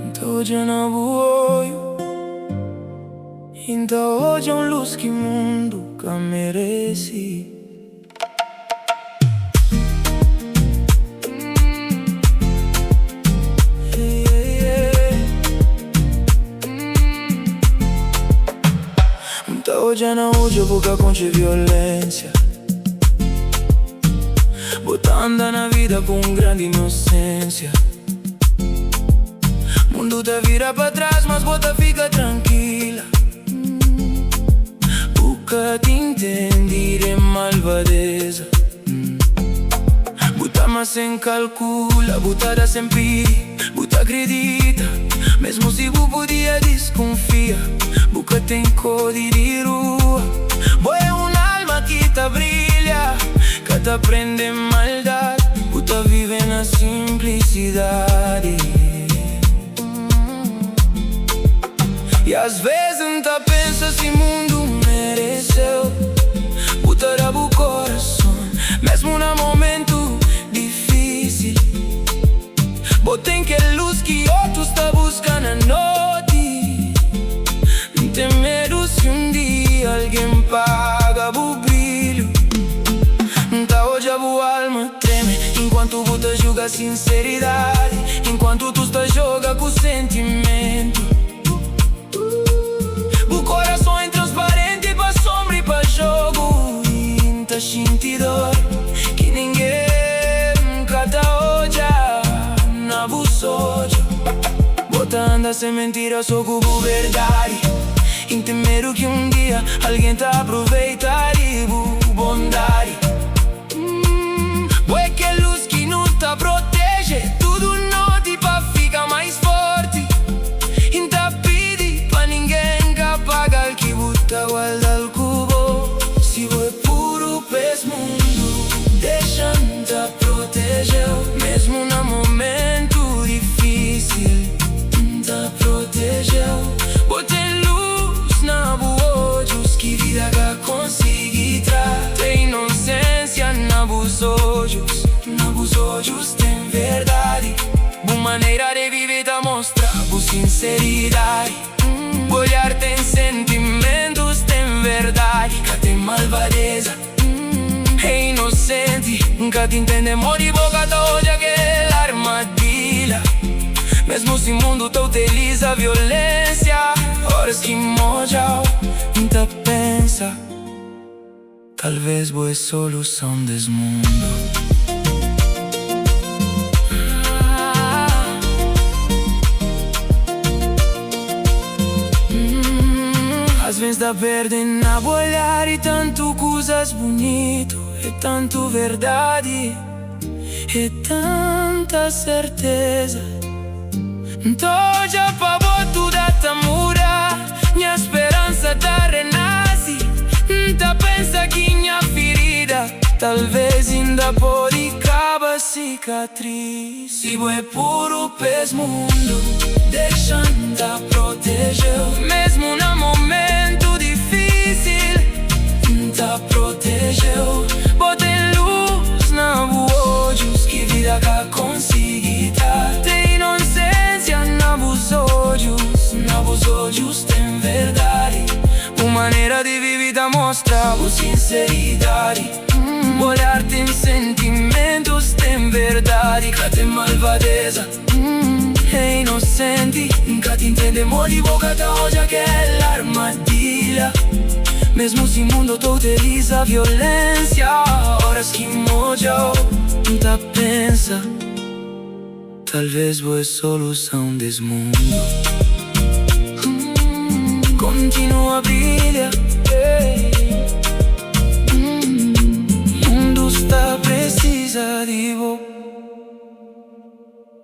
Então hoje eu não vou. Então hoje é luz que o mundo que merece. Então hoje eu não hoje eu vou contra violência. Botar andar na vida com grande inocência. Mundo te vira pra trás, mas bota fica tranquila. O que te entender é malvadeza. Bota mas sem calcula, botada sem pira, bota acredita. Mesmo se bu podia desconfia, boca tem cor de rua. Boa é alma que te brilha, que te aprende maldade, bota vive na simplicidade. E às vezes não pensa se o mundo mereceu botar o coração, mesmo no momento difícil. Botem que luz que outros tá buscando à noite. Não tem medo se dia alguém paga o brilho. Tá hoje a boa alma treme enquanto tu tá joga sinceridade, enquanto tu tá joga com sentimento. O coração é transparente pra sombra e pra jogo. E tá sentindo dor que ninguém nunca tá hoje na buçoja. Bota anda sem mentira, só com verdade. Em tem medo que dia alguém tá aproveitar e bondade. É que luz que não tá protege tudo noite pra ficar mais forte. E tá pedi pra ninguém apagar que bota guarda o cubo. Se é puro pés mundo, deixa-te proteger. Mesmo no momento difícil, te protegeu. Botei luz na boa olhos que vida que consegui trazer. Tem inocência na bus olhos tem verdade. Boa maneira de viver te mostra boa sinceridade. Olhar tem sentimentos, tem verdade. Que tem malvadeza, é inocente. Nunca te entende, amor e boca tá hoje aquela armadilha. Mesmo se o mundo te utiliza violência, horas que moja, nunca pensa. Talvez boa solução desse mundo. Às vezes dá perdendo a olhar e tanto coisas bonito, é tanto verdade, é tanta certeza. Então já pagou tudo a mudar, minha esperança tá renasce. Tá pensa que minha ferida talvez ainda pode acabar cicatriz. Se é puro pés mundo, deixa-te proteger. Mesmo no momento difícil, te protegeu. Botei luz na boa olhos que vida que consegui dar. Tem inocência na bus olhos tem verdade. Uma maneira de viver te mostra boa sinceridade. Olhar tem sentimentos, tem verdade. Que tem malvadeza, é inocente. Nunca te entende, amor e boca tá hoje aquela armadilha. Mesmo se o mundo te utiliza violência, horas que moja, nunca pensa. Talvez boa solução desse mundo. Continua a brilhar